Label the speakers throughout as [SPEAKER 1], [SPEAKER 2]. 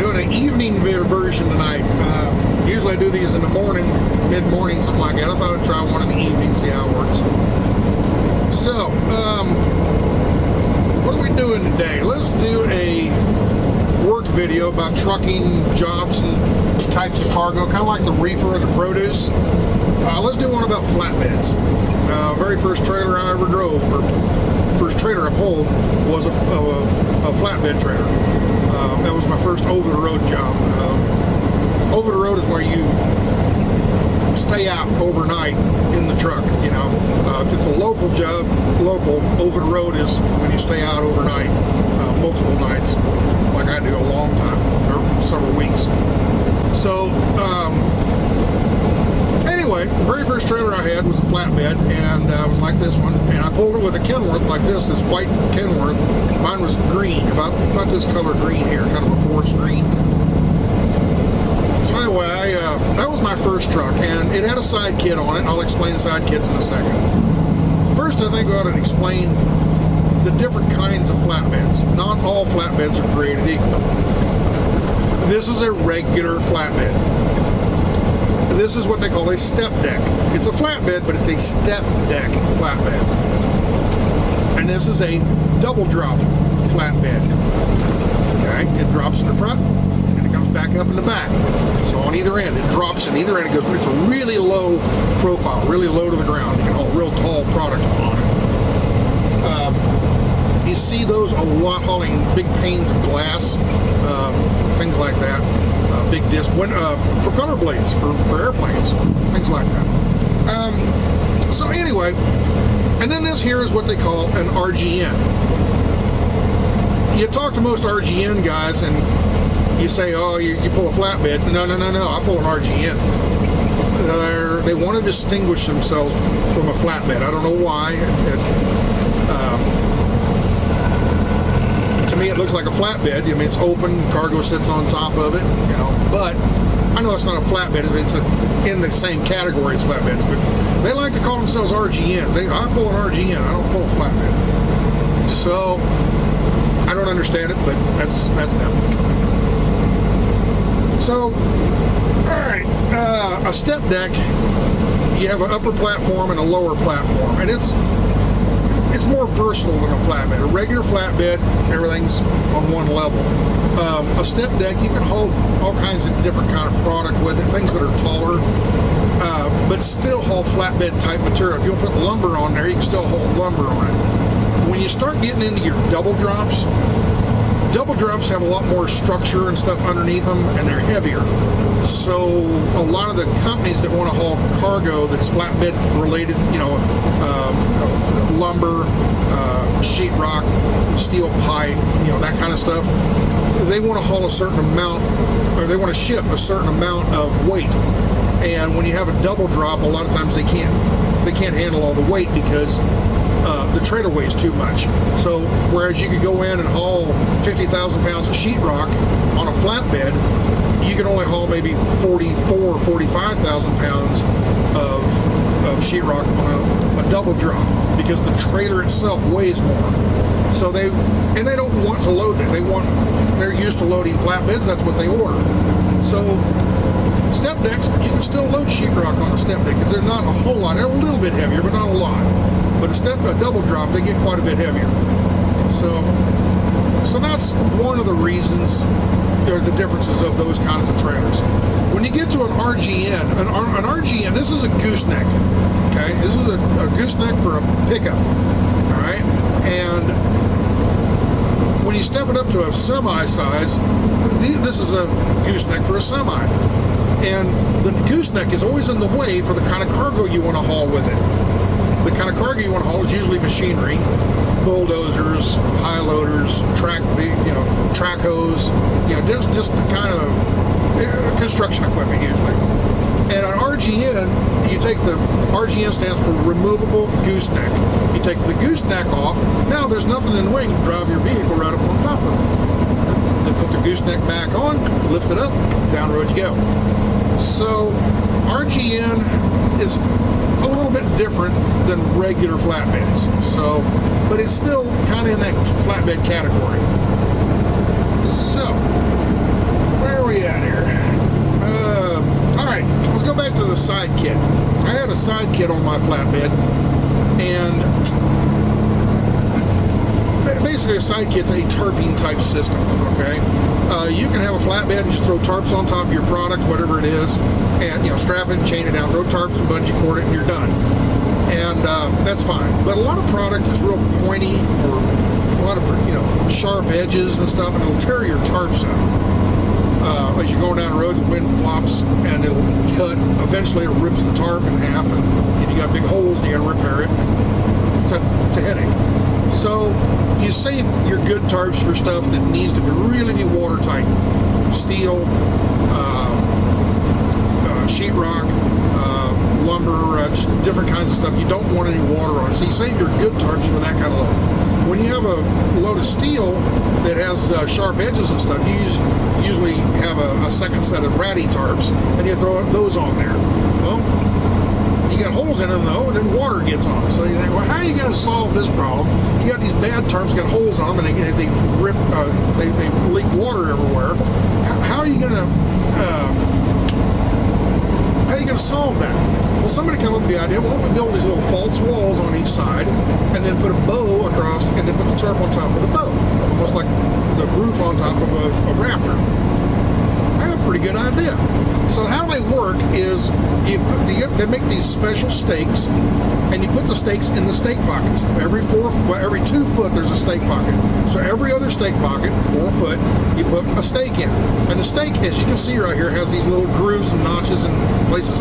[SPEAKER 1] doing an evening version tonight. Usually I do these in the morning, mid-morning, something like that. I thought I'd try one in the evening, see how it works. So, what are we doing today? Let's do a work video about trucking jobs and types of cargo, kind of like the reefer and the produce. Let's do one about flatbeds. Very first trailer I ever drove, or first trailer I pulled, was a flatbed trailer. That was my first over-the-road job. Over-the-road is where you stay out overnight in the truck, you know. If it's a local job, local, over-the-road is when you stay out overnight, multiple nights, like I do a long time, or several weeks. So, anyway, the very first trailer I had was a flatbed, and it was like this one, and I pulled it with a Kenworth like this white Kenworth. Mine was green, about this color green here, kind of a forest green. So anyway, that was my first truck, and it had a side kit on it. I'll explain the side kits in a second. First, I think I ought to explain the different kinds of flatbeds. Not all flatbeds are created equal. This is a regular flatbed. This is what they call a step deck. It's a flatbed, but it's a step deck flatbed. And this is a double drop flatbed. Okay, it drops in the front, and it comes back up in the back. So on either end, it drops in either end. It goes. It's a really low profile, really low to the ground. You can haul real tall product on it. You see those a lot hauling big panes of glass, things like that. Big disc, propeller blades for airplanes, things like that. So anyway, and then this here is what they call an RGN. You talk to most RGN guys and you say, oh, you pull a flatbed. No, I pull an RGN. They want to distinguish themselves from a flatbed. I don't know why. To me, it looks like a flatbed. I mean, it's open, cargo sits on top of it, you know. But I know it's not a flatbed. It's in the same category as flatbeds. But they like to call themselves RGNs. I pull an RGN. I don't pull a flatbed. So I don't understand it, but that's them. So, all right, a step deck. You have an upper platform and a lower platform, and it's more versatile than a flatbed. A regular flatbed, everything's on one level. A step deck, you can hold all kinds of different kind of product with it, things that are taller, but still haul flatbed type material. If you'll put lumber on there, you can still hold lumber on it. When you start getting into your double drops have a lot more structure and stuff underneath them, and they're heavier. So a lot of the companies that want to haul cargo that's flatbed related, you know, lumber, sheetrock, steel pipe, you know, that kind of stuff, they want to haul a certain amount, or they want to ship a certain amount of weight. And when you have a double drop, a lot of times they can't handle all the weight because the trailer weighs too much. So whereas you could go in and haul 50,000 pounds of sheetrock on a flatbed, you can only haul maybe 44 or 45,000 pounds of sheetrock on a double drop because the trailer itself weighs more. So they don't want to load it. They're used to loading flatbeds. That's what they order. So step decks, you can still load sheetrock on a step deck because they're not a whole lot. They're a little bit heavier, but not a lot. But a double drop, they get quite a bit heavier. So that's one of the reasons, or the differences of those kinds of trailers. When you get to an RGN, an RGN, this is a gooseneck. Okay, this is a gooseneck for a pickup. All right, and when you step it up to a semi size, this is a gooseneck for a semi. And the gooseneck is always in the way for the kind of cargo you want to haul with it. The kind of cargo you want to haul is usually machinery, bulldozers, high loaders, track hoes, you know, just the kind of construction equipment usually. And an RGN, you take the RGN stands for removable gooseneck. You take the gooseneck off. Now there's nothing in the way. You can drive your vehicle right up on top of it. Then put the gooseneck back on, lift it up, down the road you go. So RGN is a little bit different than regular flatbeds. So, but it's still kind of in that flatbed category. So, side kit on my flatbed, and basically a side kit's a tarping type system, okay? You can have a flatbed and just throw tarps on top of your product, whatever it is, and strap it and chain it down, throw tarps and bungee cord it, and you're done. And that's fine. But a lot of product is real pointy, or a lot of sharp edges and stuff, and it'll tear your tarps up. As you're going down the road, the wind flops and it'll cut. Eventually, it rips the tarp in half, and you got big holes and you got to repair it. It's a headache. So you save your good tarps for stuff that needs to really be watertight. Steel, sheetrock, lumber, just different kinds of stuff. You don't want any water on it. So you save your good tarps for that kind of load. When you have a load of steel that has sharp edges and stuff, you usually have a second set of ratty tarps, and you throw those on there. Well, you got holes in them though, and then water gets on them. So you think, well, how are you going to solve this problem? You got these bad tarps, got holes on them, and they rip, they leak water everywhere. How are you going to solve that? Well, somebody come up with the idea, why don't we build these little false walls on each side, and then put a bow across, and then put the tarp on top of the bow, almost like the roof on top of a rafter. That's a pretty good idea. So how they work is they make these special stakes, and you put the stakes in the stake pockets. Every 2 foot there's a stake pocket. So every other stake pocket, 4 foot, you put a stake in. And the stake, as you can see right here, has these little grooves and notches and places.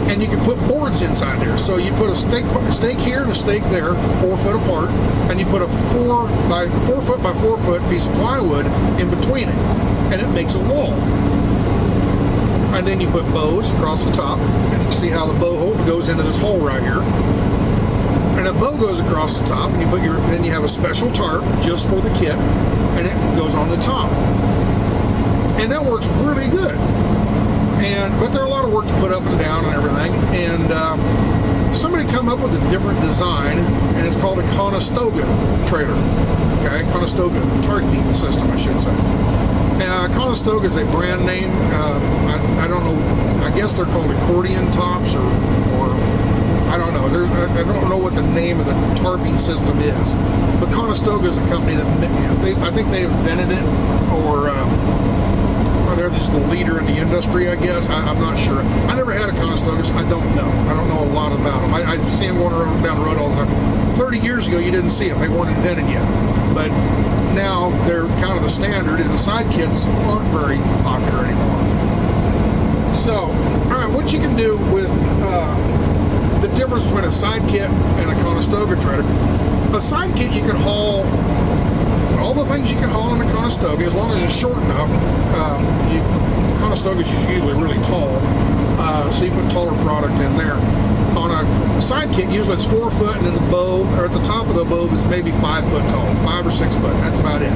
[SPEAKER 1] And you can put boards inside there. So you put a stake here and a stake there, 4 foot apart, and you put a 4 foot by 4 foot piece of plywood in between it, and it makes a wall. And then you put bows across the top, and you can see how the bow hole goes into this hole right here. And a bow goes across the top, and then you have a special tarp just for the kit, and it goes on the top. And that works really good. But they're a lot of work to put up and down and everything. And somebody come up with a different design, and it's called a Conestoga trailer. Okay, Conestoga Tarping system, I should say. Conestoga is a brand name. I don't know. I guess they're called accordion tops, or I don't know. I don't know what the name of the tarping system is. But Conestoga is a company that I think they invented it, or they're just the leader in the industry, I guess. I'm not sure. I never had a Conestoga, so I don't know. I don't know a lot about them. I see them going around down the road all the time. 30 years ago, you didn't see them. They weren't invented yet. But now they're kind of the standard, and the side kits aren't very popular anymore. So, all right, what you can do with the difference between a side kit and a Conestoga trailer. A side kit you can haul all the things you can haul in a Conestoga, as long as it's short enough. Conestogas is usually really tall, so you put taller product in there. On a side kit, usually it's 4 foot, and then the bow, or at the top of the bow, is maybe 5 foot tall, 5 or 6 foot. That's about it.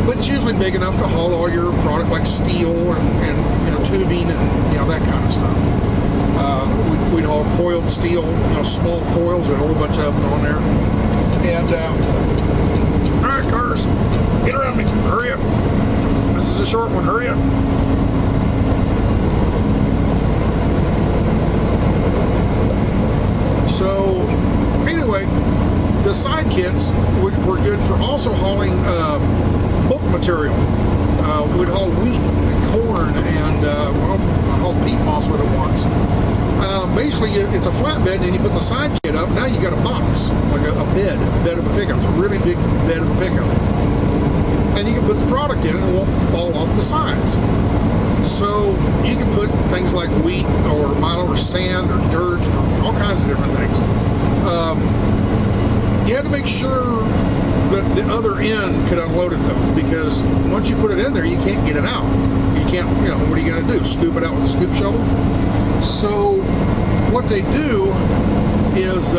[SPEAKER 1] But it's usually big enough to haul all your product, like steel and tubing and that kind of stuff. We'd haul coiled steel, small coils with a whole bunch of them on there. And all right, cars, get around me, hurry up. This is a short one, hurry up. So, anyway, the side kits were good for also hauling bulk material. We'd haul wheat and corn, and I hauled peat moss with it once. Basically, it's a flatbed, and you put the side kit up. Now you got a box, like a bed of a pickup. It's a really big bed of a pickup. And you can put the product in, and it won't fall off the sides. So you can put things like wheat or milo or sand or dirt, or all kinds of different things. You had to make sure that the other end could unload it though, because once you put it in there, you can't get it out. You can't, what are you going to do? Scoop it out with a scoop shovel? So what they do is,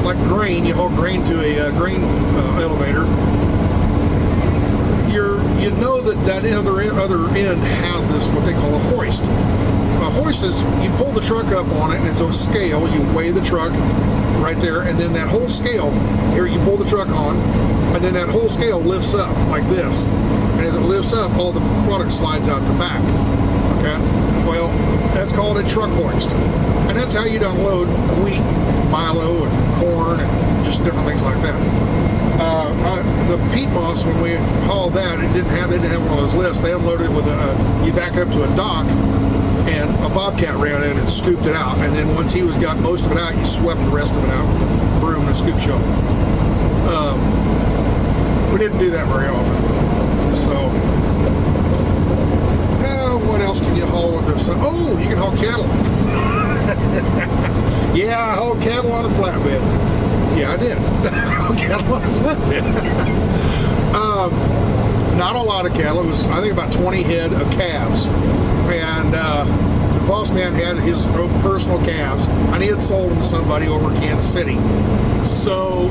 [SPEAKER 1] like grain, you haul grain to a grain elevator. You know that other end has this, what they call a hoist. A hoist is, you pull the truck up on it, and it's a scale. You weigh the truck right there, and then that whole scale, here you pull the truck on, and then that whole scale lifts up like this. And as it lifts up, all the product slides out the back. Okay, well, that's called a truck hoist, and that's how you'd unload wheat, milo, and corn, and just different things like that. The peat moss, when we hauled that, they didn't have one of those lifts. They unloaded it with you back up to a dock, and a bobcat ran in and scooped it out. And then once he got most of it out, you swept the rest of it out with a broom and a scoop shovel. We didn't do that very often. So, what else can you haul with this? Oh, you can haul cattle. Yeah, I hauled cattle on a flatbed. Yeah, I did. Cattle on a flatbed. Not a lot of cattle. It was, I think, about 20 head of calves. And the boss man had his own personal calves, and he had sold them to somebody over in Kansas City. So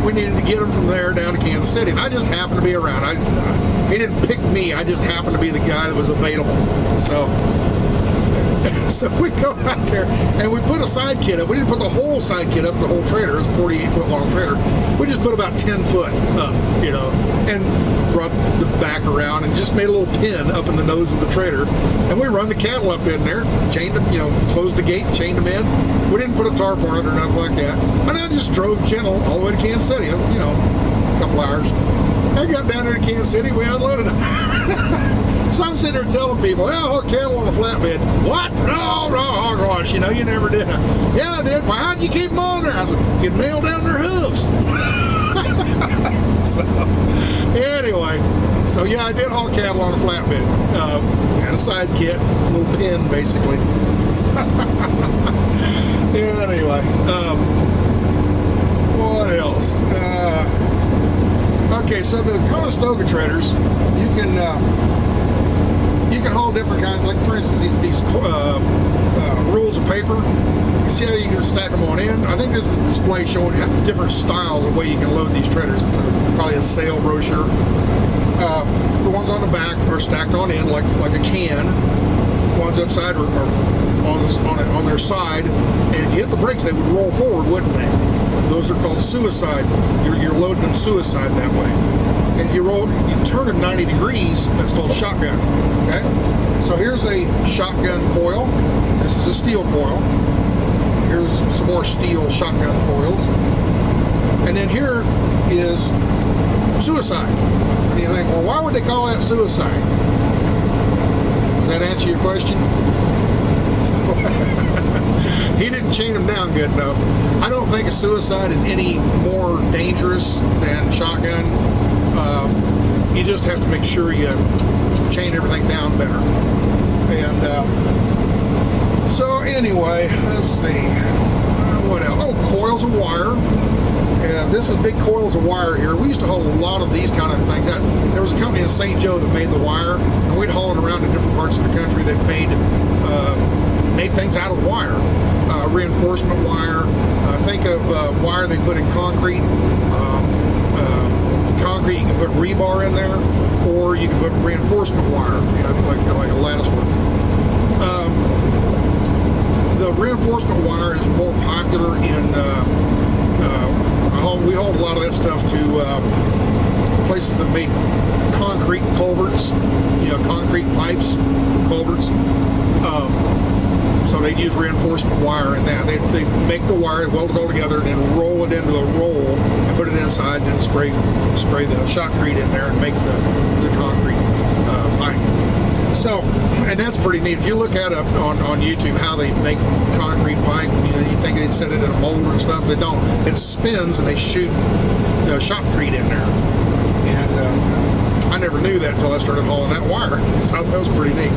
[SPEAKER 1] we needed to get them from there down to Kansas City. And I just happened to be around. He didn't pick me. I just happened to be the guy that was available. So we go out there and we put a side kit up. We didn't put the whole side kit up, the whole trailer. It was a 48-foot long trailer. We just put about 10 foot up, and brought the back around and just made a little pin up in the nose of the trailer. And we run the cattle up in there, chained them, closed the gate, chained them in. We didn't put a tarp on it or nothing like that. And I just drove gentle all the way to Kansas City, a couple hours. I got down there to Kansas City, we unloaded them. So I'm sitting there telling people, yeah, I hauled cattle on a flatbed. What? Oh, gosh, you never did. Yeah, I did. Well, how'd you keep them on there? I said, you'd nail down their hooves. So, anyway, yeah, I did haul cattle on a flatbed. Had a side kit, a little pin, basically. Anyway, what else? Okay, so the Conestoga trailers, you can haul different kinds, like for instance these rolls of paper. You see how you can stack them on end? I think this is a display showing different styles of way you can load these trailers. It's probably a sale brochure. The ones on the back are stacked on end like a can. The ones upside are on their side, and if you hit the brakes, they would roll forward, wouldn't they? Those are called suicide. You're loading them suicide that way. And if you turn them 90 degrees, that's called shotgun. Okay? So here's a shotgun coil. This is a steel coil. Here's some more steel shotgun coils. And then here is suicide. And you think, well, why would they call that suicide? Does that answer your question? He didn't chain them down good enough. I don't think a suicide is any more dangerous than shotgun. You just have to make sure you chain everything down better. And so anyway, let's see. What else? Oh, coils of wire. And this is big coils of wire here. We used to haul a lot of these kind of things. There was a company in St. Joe that made the wire, and we'd haul it around to different parts of the country that made things out of wire. Reinforcement wire. Think of wire they put in concrete. Concrete, you can put rebar in there, or you can put reinforcement wire, like a lattice work. The reinforcement wire is more popular in. We hauled a lot of that stuff to places that made concrete culverts, concrete pipes, culverts. So they'd use reinforcement wire in that. They'd make the wire, weld it all together, and then roll it into a roll and put it inside, and then spray the shotcrete in there and make the concrete pipe. So, and that's pretty neat. If you look at it on YouTube, how they make concrete pipe, you think they'd set it in a molder and stuff. They don't. It spins and they shoot shotcrete in there. And I never knew that until I started hauling that wire. So that was pretty neat.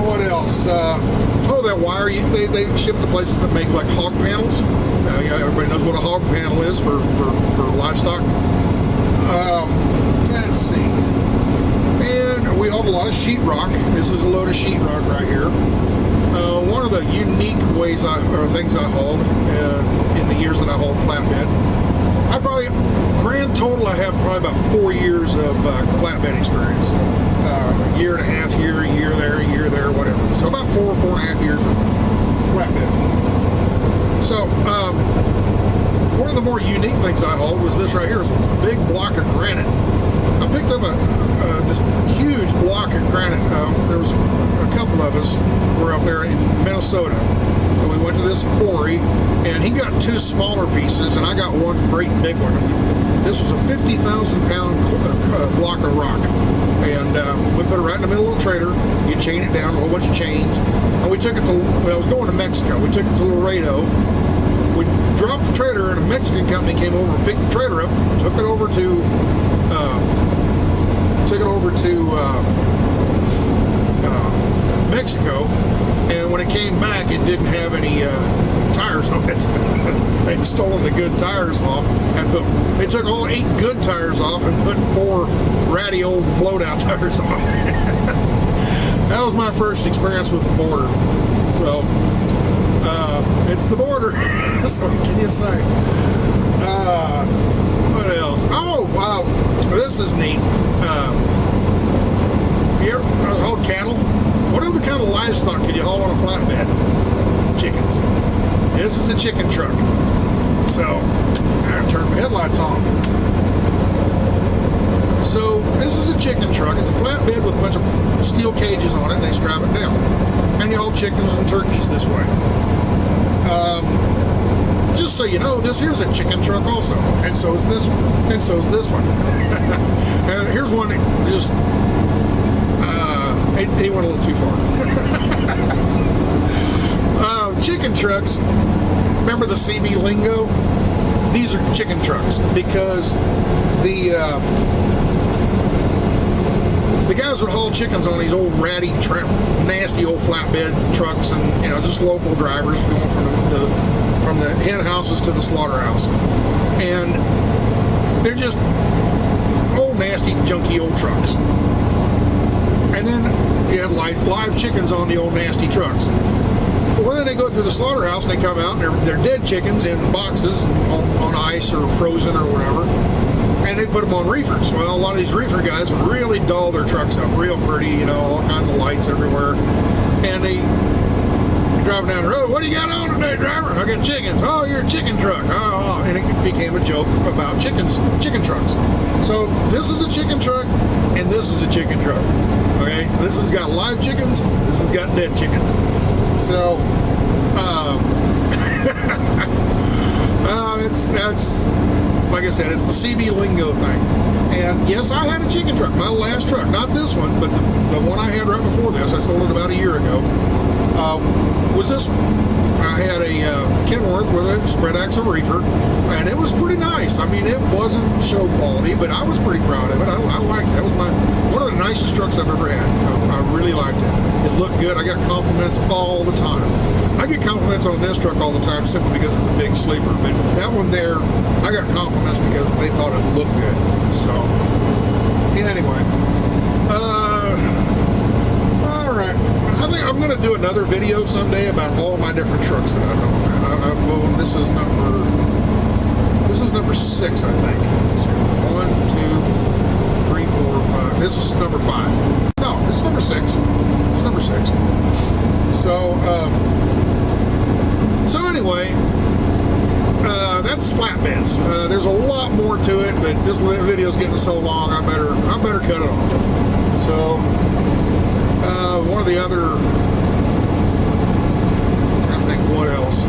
[SPEAKER 1] What else? That wire, they ship to places that make like hog panels. Everybody knows what a hog panel is for livestock. Let's see. And we hauled a lot of sheetrock. This is a load of sheetrock right here. One of the unique things I hauled in the years that I hauled flatbed, grand total, I have probably about 4 years of flatbed experience. A year and a half here, a year there, whatever. So about 4.5 years of flatbed. So one of the more unique things I hauled was this right here. It's a big block of granite. I picked up this huge block rock at granite. There was a couple of us were up there in Minnesota. And we went to this quarry, and he got 2 smaller pieces, and I got one great big one. This was a 50,000 pound block of rock. And we put it right in the middle of the trailer. You chain it down, a whole bunch of chains. And we took it to, well, I was going to Mexico. We took it to Laredo. We dropped the trailer, and a Mexican company came over and picked the trailer up, took it over to Mexico. And when it came back, it didn't have any tires on it. They'd stolen the good tires off, and they took all 8 good tires off and put 4 ratty old blowed-out tires on. That was my first experience with the border. So it's the border. So what can you say? What else? Oh wow, this is neat. Here, haul cattle. What other kind of livestock can you haul on a flatbed? Chickens. This is a chicken truck. So, I turned my headlights on. So, this is a chicken truck. It's a flatbed with a bunch of steel cages on it, and they strap it down. And you haul chickens and turkeys this way. Just so you know, here's a chicken truck also. And so is this one. And so is this one. And here's one that just... He went a little too far. Chicken trucks, remember the CB lingo? These are chicken trucks because the guys would haul chickens on these old ratty, nasty old flatbed trucks, and just local drivers going from the hen houses to the slaughterhouse, and they're just old, nasty, junky old trucks. And then you have live chickens on the old nasty trucks. Well, then they go through the slaughterhouse and they come out and they're dead chickens in boxes on ice or frozen or whatever, and they put them on reefers. Well, a lot of these reefer guys would really doll their trucks up real pretty, all kinds of lights everywhere. And they driving down the road, what do you got on today, driver? I got chickens. Oh, you're a chicken truck. Oh, and it became a joke about chicken trucks. So this is a chicken truck, and this is a chicken truck. Okay, this has got live chickens. This has got dead chickens. So, that's like I said, it's the CB lingo thing. And yes, I had a chicken truck. My last truck, not this one, but the one I had right before this. I sold it about a year ago. Was this one. I had a Kenworth with a spread axle reefer, and it was pretty nice. I mean, it wasn't show quality, but I was pretty proud of it. I liked it. That was one of the nicest trucks I've ever had. I really liked it. It looked good. I got compliments all the time. I get compliments on this truck all the time simply because it's a big sleeper, but that one there, I got compliments because they thought it looked good. So, yeah, anyway. Alright. I think I'm going to do another video someday about all my different trucks that I've owned. This is number 6, I think. 1, 2, 3, 4, 5. This is number 5. No, this is number 6. It's number 6. So anyway, that's flatbeds. There's a lot more to it, but this video's getting so long, I better cut it off. So, one of the other, I think, what else?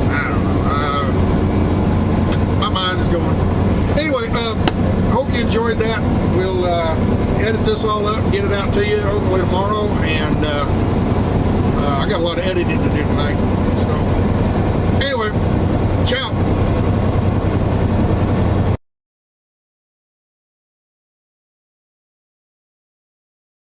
[SPEAKER 1] I don't know. My mind is going. Anyway, hope you enjoyed that. We'll edit this all up and get it out to you hopefully tomorrow. And I got a lot of editing to do tonight. So